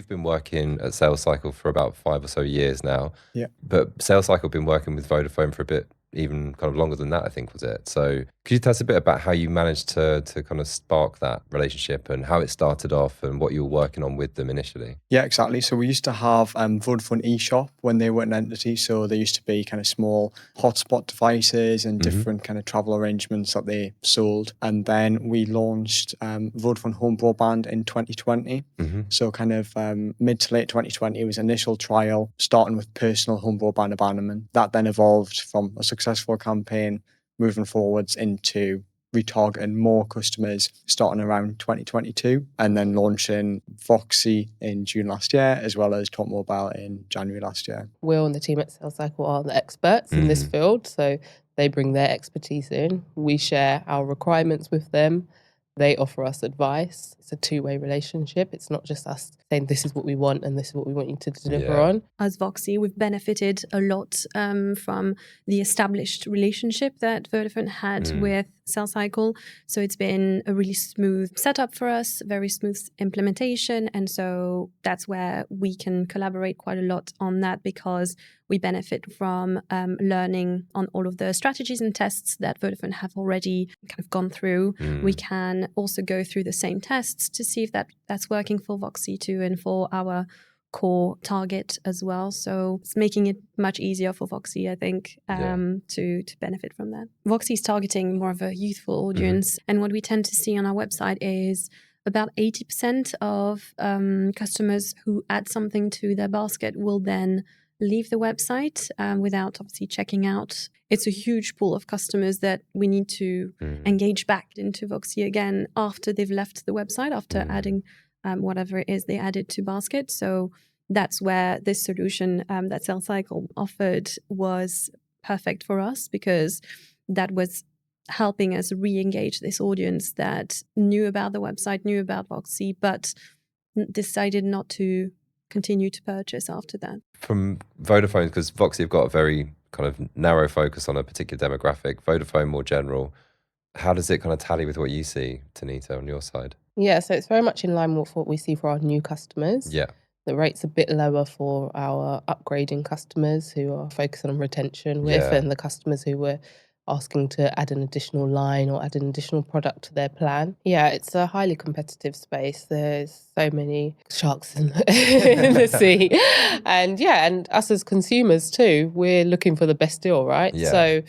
been working at SaleCycle for about 5 or so years now. Yeah. But SaleCycle been working with Vodafone for a bit, even kind of longer than that, I think, was it? So could you tell us a bit about how you managed to kind of spark that relationship and how it started off and what you were working on with them initially? Yeah, exactly. So we used to have Vodafone eShop when they were an entity. So there used to be kind of small hotspot devices and different kind of travel arrangements that they sold. And then we launched Vodafone Home Broadband in 2020. So kind of mid to late 2020 was initial trial, starting with personal home broadband abandonment. That then evolved from a successful campaign moving forwards into retargeting more customers starting around 2022 and then launching VOXI in June last year, as well as Talk Mobile in January last year. Will and the team at SaleCycle are the experts in this field, so they bring their expertise in. We share our requirements with them. They offer us advice. It's a two-way relationship. It's not just us saying this is what we want and this is what we want you to deliver on. As VOXI, we've benefited a lot from the established relationship that Vodafone had with SaleCycle. So it's been a really smooth setup for us, very smooth implementation. And so that's where we can collaborate quite a lot on that because we benefit from learning on all of the strategies and tests that Vodafone have already kind of gone through. We can also go through the same tests to see if that's working for VOXI too and for our core target as well. So it's making it much easier for VOXI, I think, to benefit from that. VOXI is targeting more of a youthful audience. And what we tend to see on our website is about 80% of customers who add something to their basket will then leave the website without obviously checking out. It's a huge pool of customers that we need to engage back into VOXI again after they've left the website, after adding whatever it is they added to basket. So that's where this solution that SaleCycle offered was perfect for us because that was helping us re-engage this audience that knew about the website, knew about VOXI, but decided not to continue to purchase after that. From Vodafone, because VOXI have got a very kind of narrow focus on a particular demographic, Vodafone more general, how does it kind of tally with what you see, Tanita, on your side? Yeah, so it's very much in line with what we see for our new customers. Yeah. The rate's a bit lower for our upgrading customers who are focusing on retention with and the customers who were asking to add an additional line or add an additional product to their plan. Yeah, it's a highly competitive space. There's so many sharks in the sea. And us as consumers too, we're looking for the best deal, right? Yeah. So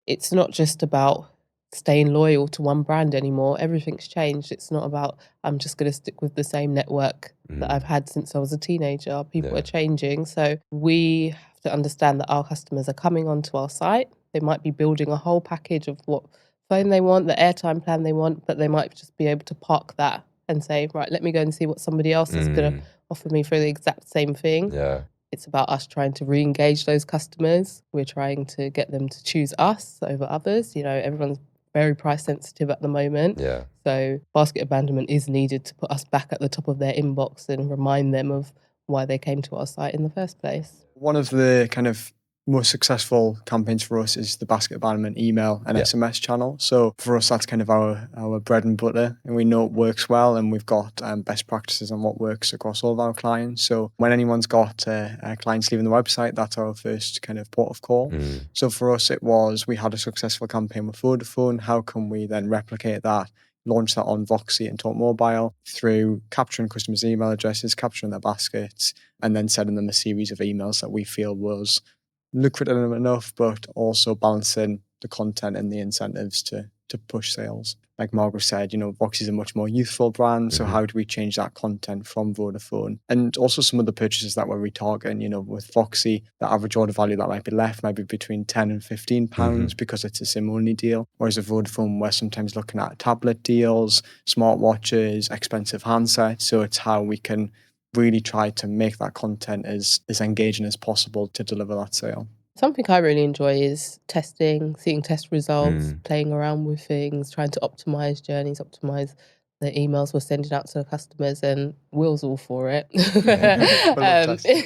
it's not just about staying loyal to one brand anymore. Everything's changed. It's not about, I'm just going to stick with the same network that I've had since I was a teenager. People are changing. So we have to understand that our customers are coming onto our site. They might be building a whole package of what phone they want, the airtime plan they want, but they might just be able to park that and say, right, let me go and see what somebody else is going to offer me for the exact same thing. Yeah. It's about us trying to re-engage those customers. We're trying to get them to choose us over others. You know, everyone's very price sensitive at the moment. Yeah. So basket abandonment is needed to put us back at the top of their inbox and remind them of why they came to our site in the first place. One of the kind of most successful campaigns for us is the basket abandonment email and SMS channel. So for us, that's kind of our bread and butter, and we know it works well, and we've got best practices on what works across all of our clients. So when anyone's got clients leaving the website, that's our first kind of port of call. So for us, it was, we had a successful campaign with Vodafone. How can we then replicate that? Launch that on VOXI and Talk Mobile through capturing customers' email addresses, capturing their baskets, and then sending them a series of emails that we feel was lucrative enough, but also balancing the content and the incentives to push sales. Like Margaret said, you know, VOXI is a much more youthful brand. So how do we change that content from Vodafone? And also some of the purchases that we're retargeting, you know, with VOXI, the average order value that might be left might be between £10 and £15 because it's a SIM-only deal. Whereas at Vodafone, we're sometimes looking at tablet deals, smartwatches, expensive handsets. So it's how we can really try to make that content as engaging as possible to deliver that sale. Something I really enjoy is testing, seeing test results, playing around with things, trying to optimize journeys, optimize the emails we're sending out to the customers. And Will's all for it.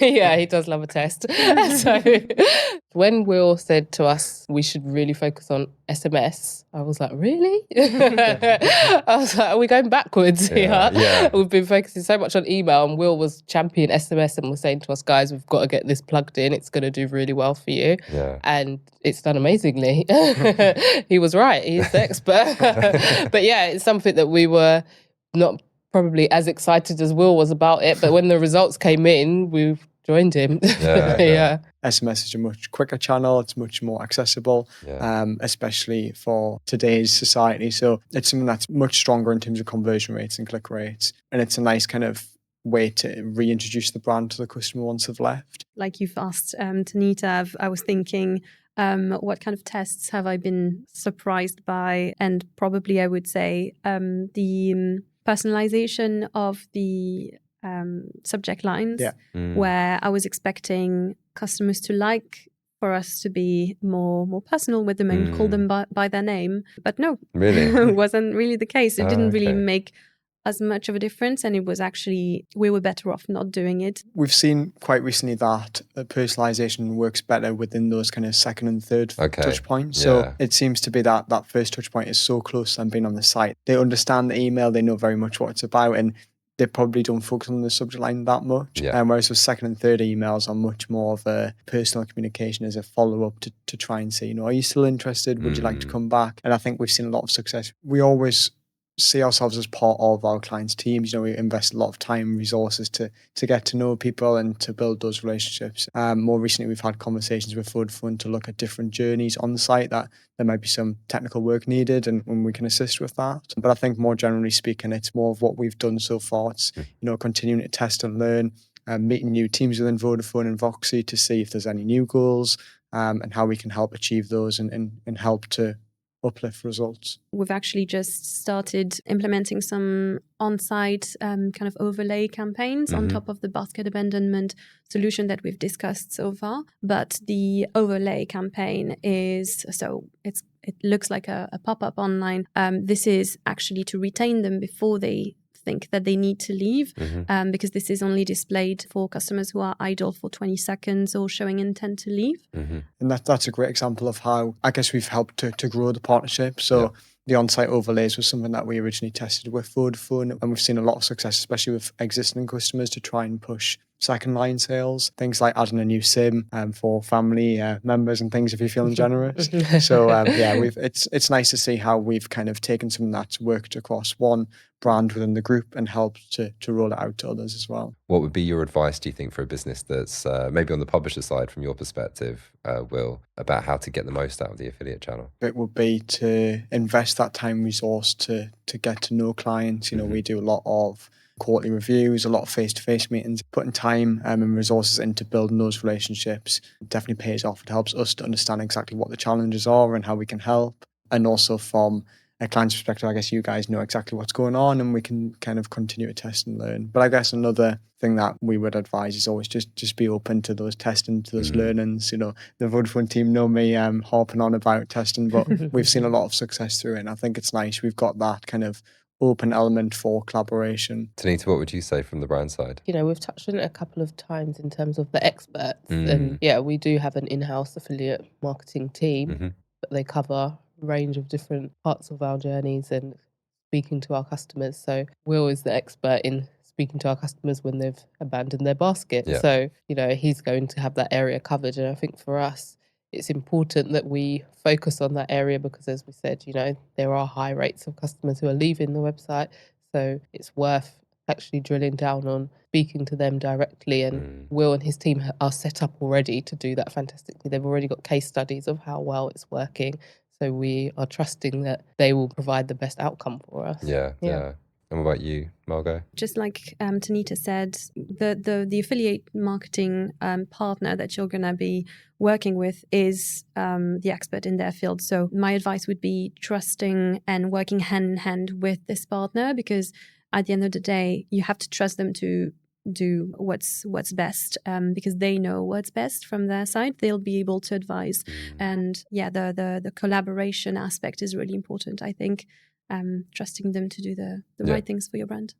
Yeah, he does love a test. So when Will said to us we should really focus on SMS, I was like, really? I was like, are we going backwards here? Yeah. We've been focusing so much on email, and Will was championing SMS and was saying to us, guys, we've got to get this plugged in. It's going to do really well for you. Yeah. And it's done amazingly. He was right. He's the expert. But yeah, it's something that we were not probably as excited as Will was about it, but when the results came in, we've joined him. Yeah. SMS is a much quicker channel. It's much more accessible, especially for today's society. So it's something that's much stronger in terms of conversion rates and click rates. And it's a nice kind of way to reintroduce the brand to the customer once they've left. Like you've asked Tanita, I was thinking, what kind of tests have I been surprised by? And probably I would say the personalization of the subject lines, where I was expecting customers to like for us to be more personal with them and call them by their name. But no, really, it wasn't really the case. It didn't really make as much of a difference, and it was actually, we were better off not doing it. We've seen quite recently that personalization works better within those kind of second and third touch points. So it seems to be that first touch point is so close to them being on the site. They understand the email, they know very much what it's about, and they probably don't focus on the subject line that much. Whereas with second and third emails are much more of a personal communication as a follow-up to try and say, are you still interested? Would you like to come back? And I think we've seen a lot of success. We always see ourselves as part of our clients' teams. We invest a lot of time and resources to get to know people and to build those relationships. More recently, we've had conversations with Vodafone to look at different journeys on the site that there might be some technical work needed, and when we can assist with that. But I think more generally speaking, it's more of what we've done so far. It's continuing to test and learn, meeting new teams within Vodafone and VOXI to see if there's any new goals and how we can help achieve those and help to uplift results. We've actually just started implementing some on-site kind of overlay campaigns on top of the basket abandonment solution that we've discussed so far. But the overlay campaign is, it looks like a pop-up online. This is actually to retain them before they think that they need to leave, because this is only displayed for customers who are idle for 20 seconds or showing intent to leave. And that's a great example of how I guess we've helped to grow the partnership. So the on-site overlays was something that we originally tested with Vodafone, and we've seen a lot of success, especially with existing customers, to try and push second line sales, things like adding a new SIM for family members and things if you're feeling generous. So it's nice to see how we've kind of taken something that's worked across one brand within the group and helped to roll it out to others as well. What would be your advice, do you think, for a business that's maybe on the publisher side from your perspective, Will, about how to get the most out of the affiliate channel? It would be to invest that time resource to get to know clients. We do a lot of quarterly reviews, a lot of face-to-face meetings. Putting time and resources into building those relationships definitely pays off. It helps us to understand exactly what the challenges are and how we can help. And also from a client's perspective, I guess you guys know exactly what's going on and we can kind of continue to test and learn. But I guess another thing that we would advise is always just be open to those testing, to those learnings. The Vodafone team know me harping on about testing, but we've seen a lot of success through it. And I think it's nice. We've got that kind of open element for collaboration. Tanita, what would you say from the brand side? We've touched on it a couple of times in terms of the experts. And we do have an in-house affiliate marketing team, but they cover a range of different parts of our journeys and speaking to our customers. So Will is the expert in speaking to our customers when they've abandoned their basket. Yeah. So, he's going to have that area covered. And I think for us, it's important that we focus on that area because, as we said, there are high rates of customers who are leaving the website. So it's worth actually drilling down on speaking to them directly. And Will and his team are set up already to do that fantastically. They've already got case studies of how well it's working. So we are trusting that they will provide the best outcome for us. Yeah. And what about you, Margot? Just like Tanita said, the affiliate marketing partner that you're going to be working with is the expert in their field. So my advice would be trusting and working hand in hand with this partner, because at the end of the day, you have to trust them to do what's best, because they know what's best from their side. They'll be able to advise. And the collaboration aspect is really important, I think. Trusting them to do the right things for your brand.